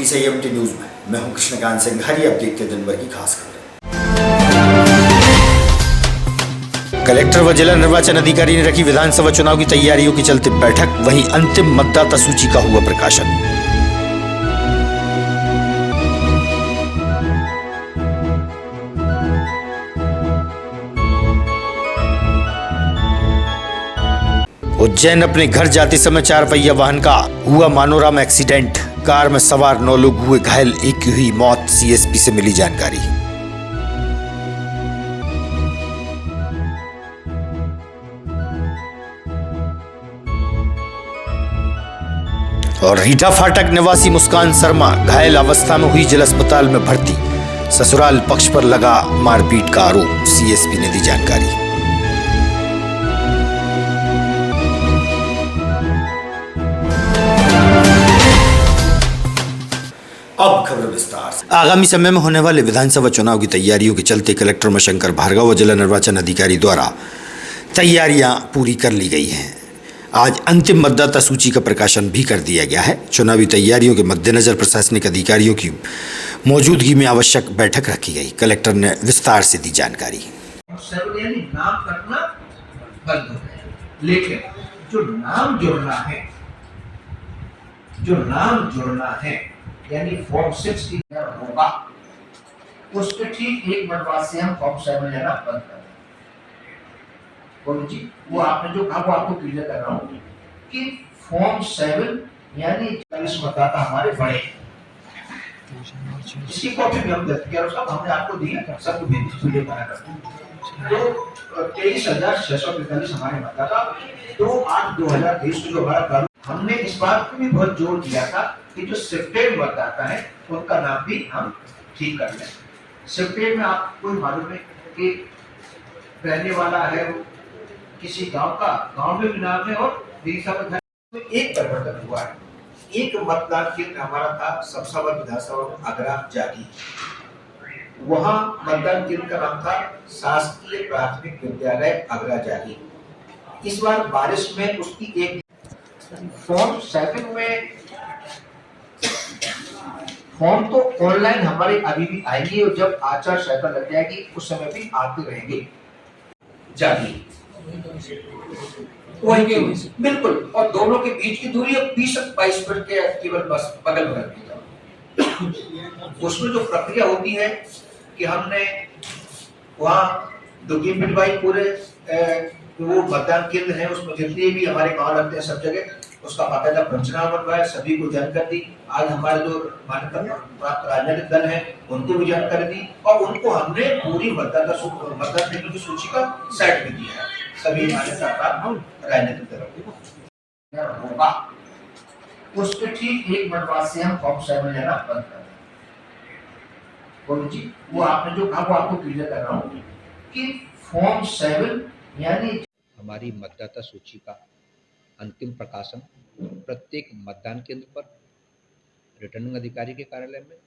PCMT news में मैं हूं कृष्णकांत सिंघारी। अब देखते दिन भर की खास खबरें। कलेक्टर व जिला निर्वाचन अधिकारी ने रखी विधानसभा चुनाव की तैयारियों के चलते बैठक, वहीं अंतिम मतदाता सूची का हुआ प्रकाशन। उज्जैन अपने घर जाते समय 4 पहिया वाहन का हुआ मानोरम एक्सीडेंट, कार में सवार 9 लोग हुए घायल, एक की हुई मौत, CSP से मिली जानकारी। और रीठा फाटक निवासी मुस्कान शर्मा घायल अवस्था में हुई जिला अस्पताल में भर्ती, ससुराल पक्ष पर लगा मारपीट का आरोप, CSP ने दी जानकारी। अब खबर विस्तार से। आगामी समय में होने वाले विधानसभा चुनाव की तैयारियों के चलते कलेक्टर उमाशंकर भार्गव व जिला निर्वाचन अधिकारी द्वारा तैयारियां पूरी कर ली गई हैं। आज अंतिम मतदाता सूची का प्रकाशन भी कर दिया गया है। चुनावी तैयारियों के मद्देनजर प्रशासनिक अधिकारियों की मौजूदगी में आवश्यक बैठक रखी गई। कलेक्टर ने विस्तार से दी जानकारी। नाम करना बंद हो गया, लेकिन जो नाम जोड़ना है यानी फॉर्म 6 की होगा, उसके ठीक 1 मिनट बाद से हम फॉर्म 7 लेना बंद कर देंगे। जी वो आपने जो कहा वो आपको क्लियर कर रहा हूँ कि फॉर्म 7 यानी 40 मतदाता हमारे बड़े, इसकी कॉपी भी हम हमने आपको दी, सबको भेजी वीडियो बना कर। तो 23,645 हमारे मतदाता 2/8/2023 जो हमारा, हमने इस बात को भी बहुत जोर दिया था कि जो शिफ्टेड मतदाता है उनका नाम भी हम ठीक कर लें। शिफ्टेड में आपको मालूम है कि रहने वाला है वो किसी गांव में भी नाम है और में एक परिवर्तन हुआ है। एक मतदान केंद्र हमारा था सबसावर विधानसभा में आगरा जागी, वहां मतदान केंद्र का नाम था शासकीय प्राथमिक विद्यालय आगरा जागी। इस बार बारिश में उसकी एक फॉर्म 7 में फॉर्म तो ऑनलाइन हमारे अभी भी आएंगे और जब आचार संहिता लग जाएगी उस समय भी आते रहेंगे जागी वही बिल्कुल, और दोनों के बीच की दूरी अब 20-22 फीट के केवल बस बगल की। उसमें जो प्रक्रिया होती है कि हमने वहाँ दुखी पिटवाई पूरे वो मतदान केंद्र है उसमें जितने भी हमारे गांव लगते हैं सब जगह उसका बाकायदा पंचनामा बनवाया, सभी को जानकारी दी। आज हमारे जो मान्यता प्राप्त राजनीतिक दल है उनको भी जानकारी दी और उनको हमने पूरी मतदान केंद्र की सूची का सेट भी दिया है। सभी मान्यता प्राप्त राजनीतिक दलों होगा, उसके ठीक 1 मिनट बाद से हम फॉर्म 7 लेना बंद कर देंगे। जी वो आपने जो कहा वो आपको क्लियर कर रहा हूँ कि फॉर्म 7 यानी हमारी मतदाता सूची का अंतिम प्रकाशन प्रत्येक मतदान केंद्र पर रिटर्निंग अधिकारी के कार्यालय में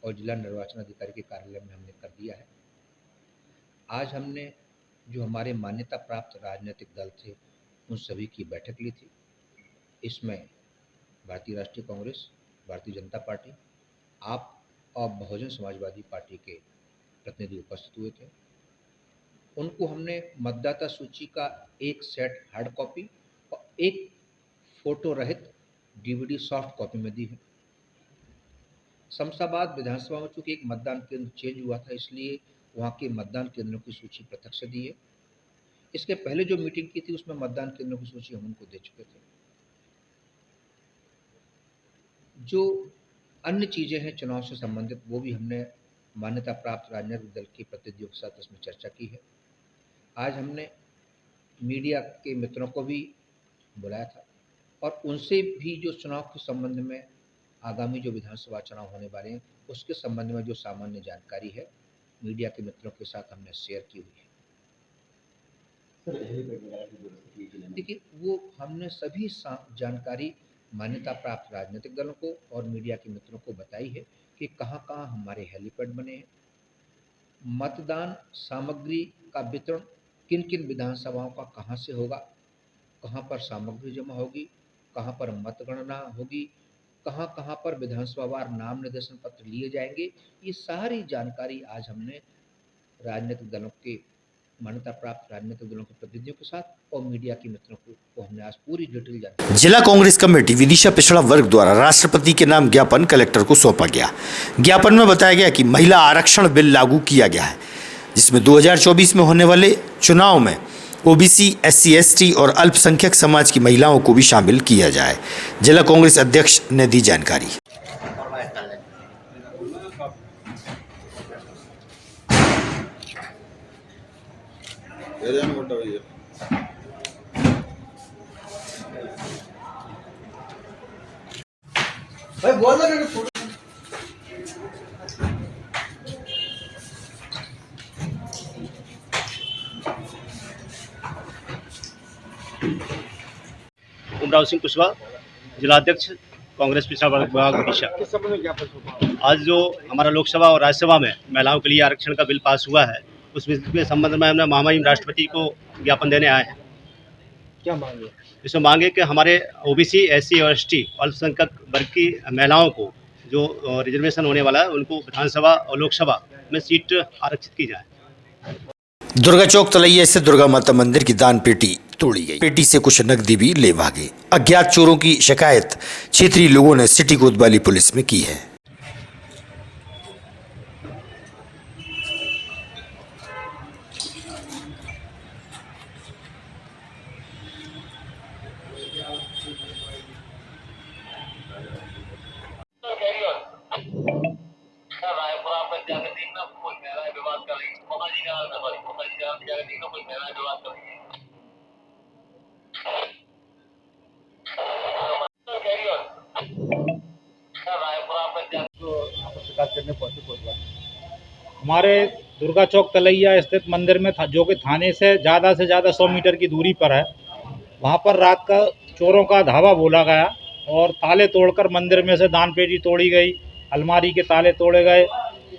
और जिला निर्वाचन अधिकारी के कार्यालय में हमने कर दिया है। आज हमने जो हमारे मान्यता प्राप्त राजनीतिक दल थे उन सभी की बैठक ली थी। इसमें भारतीय राष्ट्रीय कांग्रेस, भारतीय जनता पार्टी, आप और बहुजन समाजवादी पार्टी के प्रतिनिधि उपस्थित हुए थे। उनको हमने मतदाता सूची का एक सेट हार्ड कॉपी और एक फोटो रहित DVD सॉफ्ट कॉपी में दी है। शमशाबाद विधानसभा में चूंकि एक मतदान केंद्र चेंज हुआ था इसलिए वहाँ के मतदान केंद्रों की सूची पृथक से दी है। इसके पहले जो मीटिंग की थी उसमें मतदान केंद्रों की सूची हम उनको दे चुके थे। जो अन्य चीज़ें हैं चुनाव से संबंधित वो भी हमने मान्यता प्राप्त राजनीतिक दल के प्रतिनिधियों के साथ इसमें चर्चा की है। आज हमने मीडिया के मित्रों को भी बुलाया था और उनसे भी जो चुनाव के संबंध में आगामी जो विधानसभा चुनाव होने वाले हैं उसके संबंध में जो सामान्य जानकारी है मीडिया के मित्रों के साथ हमने शेयर की हुई है। देखिए वो हमने सभी जानकारी मान्यता प्राप्त राजनीतिक दलों को और मीडिया के मित्रों को बताई है कि कहाँ कहाँ हमारे हेलीपैड बने हैं, मतदान सामग्री का वितरण किन किन विधानसभाओं का कहाँ से होगा, कहाँ पर सामग्री जमा होगी, कहाँ पर मतगणना होगी कहाँ कहाँ पर विधानसभावार नाम निर्देशन पत्र लिए जाएंगे, ये सारी जानकारी आज हमने राजनीतिक दलों के मान्यता प्राप्त राजनीतिक दलों के प्रतिनिधियों के साथ और मीडिया के मित्रों को हमने आज पूरी डिटेल जानकारी। जिला कांग्रेस कमेटी विदिशा पिछड़ा वर्ग द्वारा राष्ट्रपति के नाम ज्ञापन कलेक्टर को सौंपा गया। ज्ञापन में बताया गया कि महिला आरक्षण बिल लागू किया गया है, जिसमें 2024 में होने वाले चुनाव में ओबीसी, SC, ST और अल्पसंख्यक समाज की महिलाओं को भी शामिल किया जाए। जिला कांग्रेस अध्यक्ष ने दी जानकारी। भाई बोल दो ना फोटो। उमराव सिंह कुशवाहा, जिलाध्यक्ष कांग्रेस पिछड़ा वर्ग विभाग विदिशा। आज जो हमारा लोकसभा और राज्यसभा में महिलाओं के लिए आरक्षण का बिल पास हुआ है, उस बिल के संबंध में हमने महामहिम राष्ट्रपति को ज्ञापन देने आए हैं। क्या मांगे? इसमें मांगे कि हमारे ओबीसी, SC और ST अल्पसंख्यक वर्ग की महिलाओं को जो रिजर्वेशन होने वाला है, उनको विधानसभा और लोकसभा में सीट आरक्षित की जाए। दुर्गा चौक तलैया से दुर्गा माता मंदिर की दान पेटी तोड़ी गई। पेटी से कुछ नकदी भी ले भागे। अज्ञात चोरों की शिकायत क्षेत्रीय लोगों ने सिटी कोतवाली पुलिस में की है। हमारे दुर्गा चौक तलैया स्थित मंदिर में था, जो कि थाने से ज़्यादा 100 मीटर की दूरी पर है। वहाँ पर रात का चोरों का धावा बोला गया और ताले तोड़कर मंदिर में से दान पेटी तोड़ी गई, अलमारी के ताले तोड़े गए।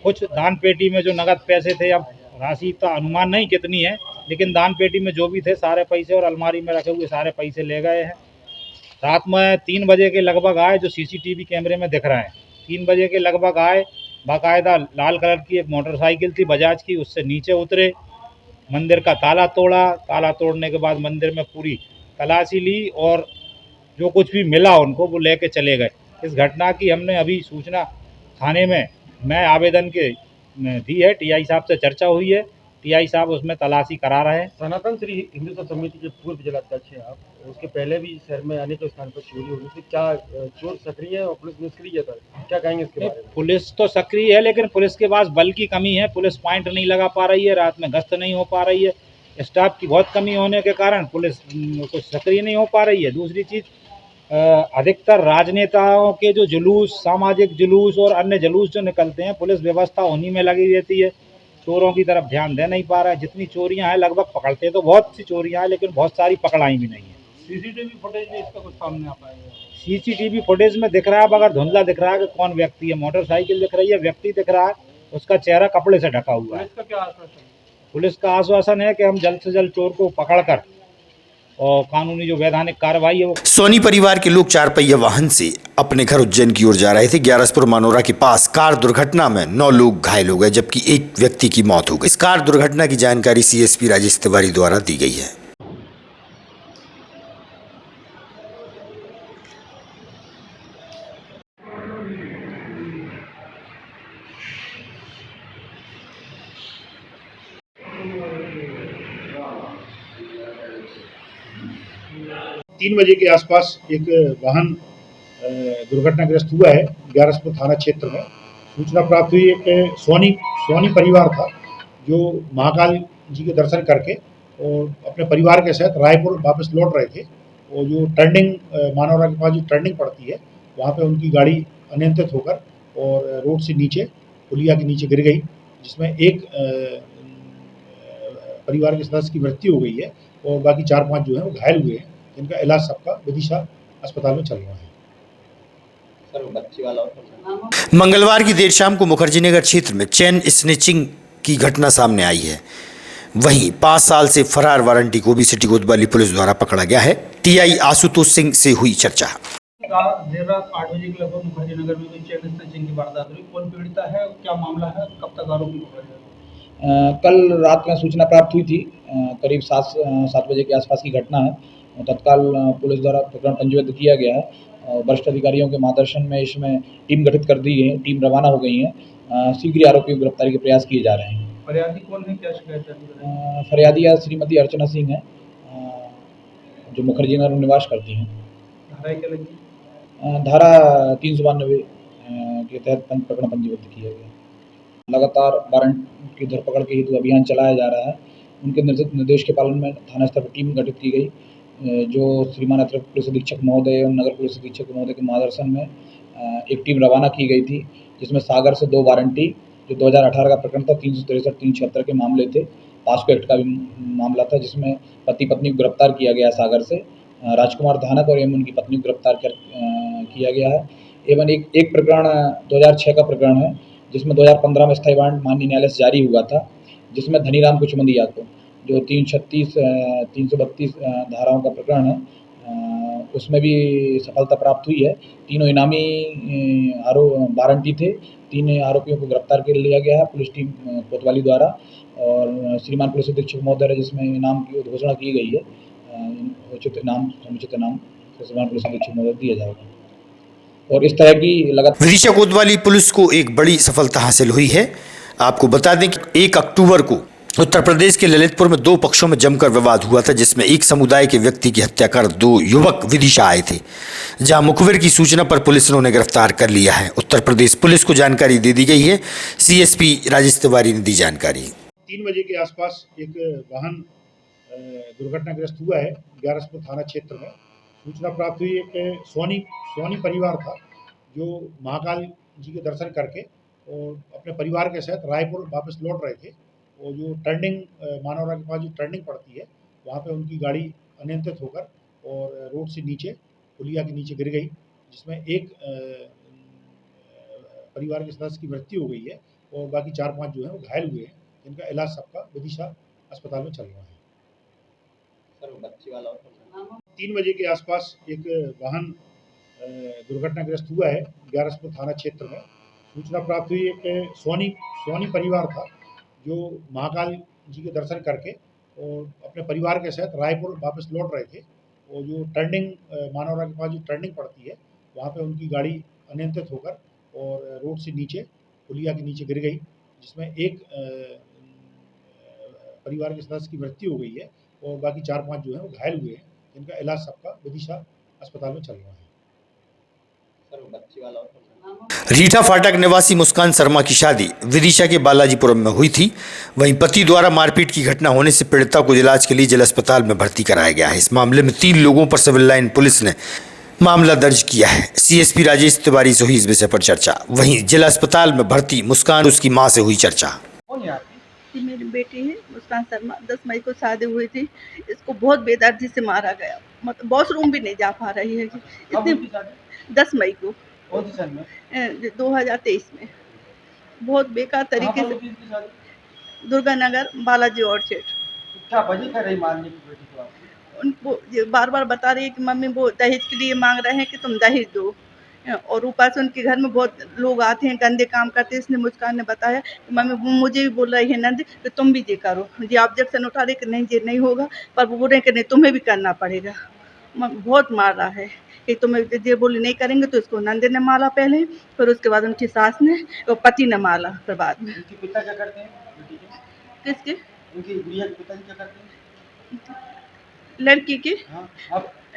कुछ दान पेटी में जो नगद पैसे थे, अब राशि का अनुमान नहीं कितनी है, लेकिन दान पेटी में जो भी थे सारे पैसे और अलमारी में रखे हुए सारे पैसे ले गए हैं। रात में 3 बजे के लगभग आए, जो CCTV कैमरे में दिख रहे हैं। 3 बजे के लगभग आए, बाकायदा लाल कलर की एक मोटरसाइकिल थी बजाज की, उससे नीचे उतरे, मंदिर का ताला तोड़ा। ताला तोड़ने के बाद मंदिर में पूरी तलाशी ली और जो कुछ भी मिला उनको वो लेके चले गए। इस घटना की हमने अभी सूचना थाने में मैं आवेदन के दी है। TI साहब से चर्चा हुई है, TI साहब उसमें तलाशी करा रहे हैं। सनातन श्री हिंदू समिति के पूर्व जिलाध्यक्ष हैं आप, उसके पहले भी शहर में अनेक स्थान पर चोरी होने से क्या चोर सक्रिय है और पुलिस निष्क्रिय है, क्या कहेंगे इसके बारे में? पुलिस तो सक्रिय है, लेकिन पुलिस के पास बल की कमी है। पुलिस पॉइंट नहीं लगा पा रही है, रात में गश्त नहीं हो पा रही है, स्टाफ की बहुत कमी होने के कारण पुलिस कुछ सक्रिय नहीं हो पा रही है। दूसरी चीज़, अधिकतर राजनेताओं के जो जुलूस, सामाजिक जुलूस और अन्य जुलूस जो निकलते हैं, पुलिस व्यवस्था उन्हीं में लगी रहती है, चोरों की तरफ ध्यान दे नहीं पा रहा है। जितनी चोरियां हैं, लगभग पकड़ते तो बहुत सी चोरियां हैं, लेकिन बहुत सारी पकड़ाई भी नहीं है। CCTV फुटेज में इसका कुछ सामने आ पाएगा? CCTV फुटेज में दिख रहा है, मगर धुंधला दिख रहा है कि कौन व्यक्ति है। मोटरसाइकिल दिख रही है, व्यक्ति दिख रहा है, उसका चेहरा कपड़े से ढका हुआ है। पुलिस का क्या आश्वासन? पुलिस का आश्वासन है कि हम जल्द से जल्द चोर को पकड़कर और कानूनी जो वैधानिक कार्रवाई है वो। सोनी परिवार के लोग 4 पहिया वाहन से अपने घर उज्जैन की ओर जा रहे थे। ग्यारसपुर मानोरा के पास कार दुर्घटना में 9 लोग घायल हो गए, जबकि एक व्यक्ति की मौत हो गई। इस कार दुर्घटना की जानकारी CSP राजेश तिवारी द्वारा दी गई है। तीन बजे के आसपास एक वाहन दुर्घटनाग्रस्त हुआ है ग्यारसपुर थाना क्षेत्र में। सूचना प्राप्त हुई एक सोनी परिवार था, जो महाकाल जी के दर्शन करके और अपने परिवार के साथ रायपुर वापस लौट रहे थे। और जो टर्निंग मानोरा के पास जो टर्निंग पड़ती है, वहाँ पे उनकी गाड़ी अनियंत्रित होकर और रोड से नीचे पुलिया के नीचे गिर गई, जिसमें एक परिवार के सदस्य की मृत्यु हो गई है और बाकी 4-5 जो है वो घायल हुए हैं, जिनका इलाज सबका विदिशा अस्पताल में चल रहा है। मंगलवार की देर शाम को मुखर्जी नगर क्षेत्र में चेन स्नेचिंग की घटना सामने आई है। वहीं 5 साल से फरार वारंटी को भी सिटी कोतवाली पुलिस द्वारा पकड़ा गया है। TI आशुतोष सिंह से हुई चर्चा। देर रात 8 बजे के लगभग मुखर्जी नगर में कोई चेन स्नैचिंग की वारदात हुई। कौन पीड़िता है, क्या मामला है, कब तक आरोपी पकड़े गए? कल रात में सूचना प्राप्त हुई थी, करीब 7 बजे के आसपास की घटना है। तत्काल पुलिस द्वारा प्रकरण पंजीबद्ध किया गया है। वरिष्ठ अधिकारियों के मार्गदर्शन में इसमें टीम गठित कर दी है, टीम रवाना हो गई है। शीघ्र ही आरोपियों की गिरफ्तारी के प्रयास किए जा रहे हैं। फरियादी कौन है, क्या शिकायत है? फरियादी श्रीमती अर्चना सिंह है, जो मुखर्जी नगर में निवास करती हैं। धारा क्या लगी? धारा 392 के तहत प्रकरण पंजीबद्ध किया गया। लगातार वारंट की धरपकड़ के हेतु अभियान चलाया जा रहा है। उनके निर्देश के पालन में थाना स्तर पर टीम गठित की गई, जो श्रीमान अतिरिक्त पुलिस अधीक्षक महोदय और नगर पुलिस अधीक्षक महोदय के मार्गदर्शन में एक टीम रवाना की गई थी, जिसमें सागर से 2 वारंटी, जो 2018 का प्रकरण था, 363, 376 के मामले थे। पास्को एक्ट का भी मामला था, जिसमें पति पत्नी को गिरफ्तार किया गया सागर से। राजकुमार धानक और एवं उनकी पत्नी को गिरफ्तार किया गया है। एवं एक प्रकरण 2006 का प्रकरण है, जिसमें 2015 में स्थायी वारंट माननीय न्यायालय से जारी हुआ था, जिसमें धनीराम कुचमंदिया को, जो 336, 332 धाराओं का प्रकरण है, उसमें भी सफलता प्राप्त हुई है। तीनों इनामी वारंटी थे। 3 आरोपियों को गिरफ्तार कर लिया गया है पुलिस टीम कोतवाली द्वारा, और श्रीमान पुलिस अधीक्षक महोदय, जिसमें इनाम की घोषणा की गई है, उचित इनाम, समुचित इनाम श्रीमान पुलिस अधीक्षक महोदय दिया जाएगा। और इस तरह की लगातार विदिशा कोतवाली पुलिस को एक बड़ी सफलता हासिल हुई है। आपको बता दें कि 1 अक्टूबर को उत्तर प्रदेश के ललितपुर में 2 पक्षों में जमकर विवाद हुआ था, जिसमें एक समुदाय के व्यक्ति की हत्या कर 2 युवक विदिशा आए थे, जहां मुखबिर की सूचना पर पुलिस ने उन्हें गिरफ्तार कर लिया है। उत्तर प्रदेश पुलिस को जानकारी दे दी गई है। सीएसपी राजेश तिवारी ने दी जानकारी। 3 बजे के आसपास एक वाहन दुर्घटनाग्रस्त हुआ है ग्यारसपुर थाना क्षेत्र में। सूचना प्राप्त हुई, एक सोनी परिवार था, जो महाकाल जी के दर्शन करके और अपने परिवार के साथ रायपुर वापस लौट रहे थे, और जो टर्निंग मानवरा के पास जो टर्निंग पड़ती है, वहाँ पे उनकी गाड़ी अनियंत्रित होकर और रोड से नीचे, पुलिया के नीचे गिर गई, जिसमें एक परिवार के सदस्य की मृत्यु हो गई है और बाकी 4-5 जो है वो घायल हुए हैं, जिनका इलाज सबका विदिशा अस्पताल में चल रहा है। 3 बजे के आसपास एक वाहन दुर्घटनाग्रस्त हुआ है ग्यारसपुर थाना क्षेत्र में। सूचना प्राप्त हुई, एक सोनी परिवार था, जो महाकाल जी के दर्शन करके और अपने परिवार के साथ रायपुर वापस लौट रहे थे, और जो टर्निंग मानवरा के पास जो टर्निंग पड़ती है, वहाँ पे उनकी गाड़ी अनियंत्रित होकर और रोड से नीचे, पुलिया के नीचे गिर गई, जिसमें एक परिवार के सदस्य की मृत्यु हो गई है और बाकी 4-5 जो है वो घायल हुए हैं, जिनका इलाज सबका विदिशा अस्पताल में चल रहा है। रीठा फाटक निवासी मुस्कान शर्मा की शादी विदिशा के बालाजीपुरम में हुई थी। वहीं पति द्वारा मारपीट की घटना होने से पीड़िता को इलाज के लिए जिला अस्पताल में भर्ती कराया गया है। इस मामले में 3 लोगों पर सिविल लाइन पुलिस ने मामला दर्ज किया है। सीएसपी राजेश तिवारी से हुई इस विषय पर चर्चा। वहीं जिला अस्पताल में भर्ती मुस्कान, उसकी मां से हुई चर्चा। मेरी बेटी है मुस्कान शर्मा, 10 मई को शादी हुई थी। इसको बहुत बेदर्दी से मारा गया, मतलब वॉशरूम भी नहीं जा पा रही है। इतनी 10 मई को 2023 में बहुत बेकार तरीके से, दुर्गा नगर बालाजी ऑर्चिड। क्या वजह कर रही मारने की बेटी को? उनको ये बार बार बता रही है कि मम्मी वो दहेज के लिए मांग रहे हैं कि तुम दहेज दो, और ऊपर से उनके घर में बहुत लोग आते हैं, गंदे काम करते हैं। इसने मुस्कान ने बताया कि मम्मी मुझे भी बोल रही है नंद कि तुम भी ये करो। जी ऑब्जेक्शन उठा रहे कि नहीं ये नहीं होगा, पर वो बोल रहे हैं कि नहीं तुम्हें भी करना पड़ेगा। बहुत मार रहा है कि तुम्हें ये बोली नहीं करेंगे। तो इसको नंदे ने मारा पहले, फिर उसके बाद उनकी सास ने और पति ने मारा फिर बाद में। उनके पिता क्या करते हैं? किसके? उनकी गुड़िया के पिताजी क्या करते हैं? लड़की की? हाँ,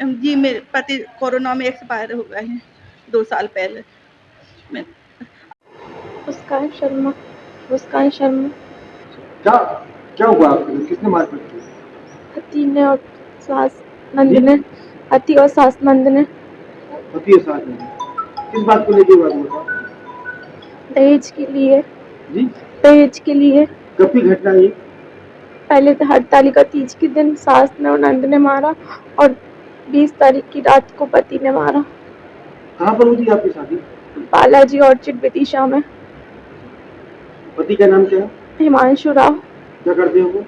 जी मेरे पति कोरोना में एक्सपायर हो गए हैं 2 साल पहले। मुस्कान शर्मा। क्या हुआ आपको? किसने मारपीट की? पति ने और सास नंद ने। पति और सास नंद ने। पति और सास नंद किस बात को लेके हुआ था? दहेज के लिए। जी? दहेज के लिए। कब की घटना ये? पहले तो हड़तालिका तीज के दिन सास ने और नंद ने मारा, और 20 तारीख की रात को पति ने मारा। कहाँ पर हुई थी आपकी शादी? बालाजी ऑर्चिड विदिशा में। पति का नाम क्या है? हिमांशु राव। क्या करते हैं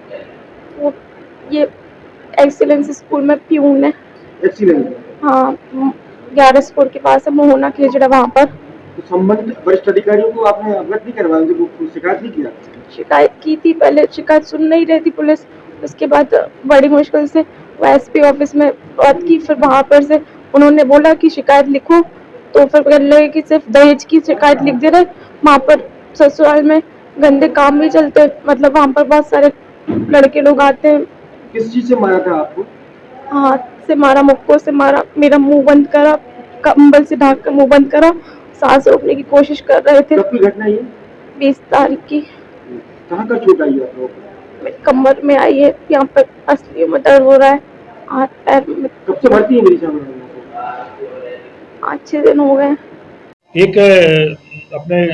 वो ये एक्सीलेंस स्कूल में प्यून है। एक्सीलेंस? हाँ, ग्यारसपुर के पास है, मोहना खेजड़ा, वहाँ पर। तो संबंधित वरिष्ठ अधिकारियों को आपने अवगत नहीं करवाया, उनको शिकायत नहीं किया? शिकायत की थी, पहले शिकायत सुन नहीं रही थी पुलिस, उसके बाद बड़ी मुश्किल से वो एसपी ऑफिस में बात की, फिर वहाँ पर से उन्होंने बोला कि शिकायत लिखो, तो फिर कहने लगे कि सिर्फ दहेज की शिकायत लिख दे रहे। वहाँ पर ससुराल में गंदे काम भी चलते, मतलब वहाँ पर बहुत सारे लड़के लोग आते हैं। किस चीज से मारा था आपको? हाथ से मारा, मुक्कों से मारा, मेरा मुंह बंद करा, कंबल से ढक कर मुंह बंद करा, सांस रोकने की कोशिश कर रहे थे। कब की घटना ये? 20 तारीख की। कहाँ का चोट आई है आप लोगों को? मेरे कमर में आई है, यहाँ पर असली में दर्द हो रहा है, हाथ पैर में। कब से भर्ती है मेरी सामने? 5-6 दिन हो गए। एक अपने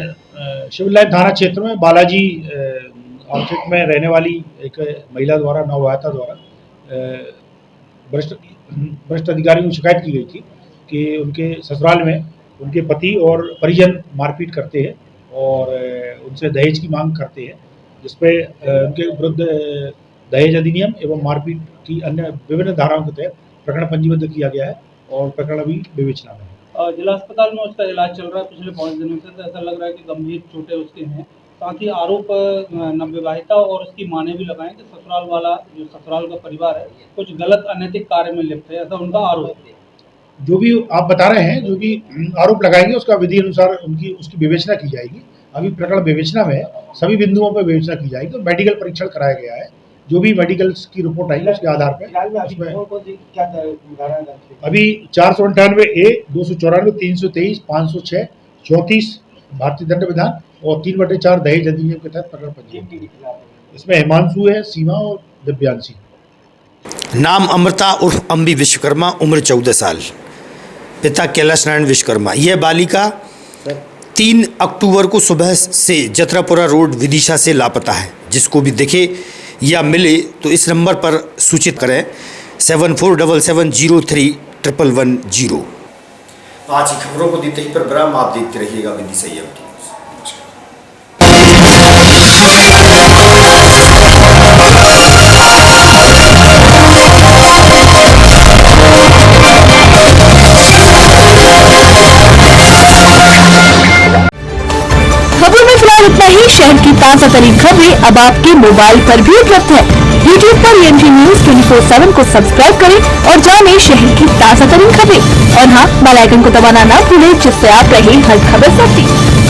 सिविल लाइन थाना क्षेत्र में बालाजी आउटलेट में रहने वाली एक महिला द्वारा, नवविवाहिता द्वारा वरिष्ठ अधिकारियों को शिकायत की गई थी कि उनके ससुराल में उनके पति और परिजन मारपीट करते हैं और उनसे दहेज की मांग करते हैं, जिसपे उनके विरुद्ध दहेज अधिनियम एवं मारपीट की अन्य विभिन्न धाराओं के तहत प्रकरण पंजीबद्ध किया गया है और प्रकरण अभी विवेचना में है। जिला अस्पताल में उसका इलाज चल रहा है पिछले 5 दिनों से, तो ऐसा लग रहा है कि गंभीर चोटें उसके हैं। साथ ही आरोप नवविवाहिता और उसकी मां ने भी लगाए कि ससुराल वाला, जो ससुराल का परिवार है, कुछ गलत अनैतिक कार्य में लिप्त है, ऐसा उनका आरोप है। जो भी आप बता रहे हैं, जो भी आरोप लगाएंगे उसका विधि अनुसार उसकी विवेचना की जाएगी। अभी प्रकरण विवेचना में है, सभी बिंदुओं पर विवेचना की जाएगी। तो मेडिकल परीक्षण कराया गया है, जो भी मेडिकल की रिपोर्ट आएगी उसके आधार पर उसमें अभी 498A, 294, 323, 506, 34 भारतीय दंड विधान और 3/4 दहेज अधिनियम के तहत प्रकरण पंजीबद्ध। इसमें हिमांशु है, सीमा और दिव्यांशी। नाम अमृता उर्फ अम्बी विश्वकर्मा, उम्र 14 साल, पिता कैलाश नारायण विश्वकर्मा। यह बालिका 3 अक्टूबर को सुबह से जतरापुरा रोड विदिशा से लापता है। जिसको भी दिखे या मिले तो इस नंबर पर सूचित करें 7477031110। आज की खबरों को देते ही पर विराम, आप देखते रहिएगा विधि संयम न्यूज़। खबरों में फिलहाल इतना ही। शहर की ताजा तरीन खबरें अब आपके मोबाइल पर भी उपलब्ध है। YouTube पर EMG News 24/7 को सब्सक्राइब करें और जानें शहर की ताजा तरीन खबरें। और हाँ, बेल आइकन को दबाना ना भूलें, जिससे आप रहे हर खबर से अपडेट।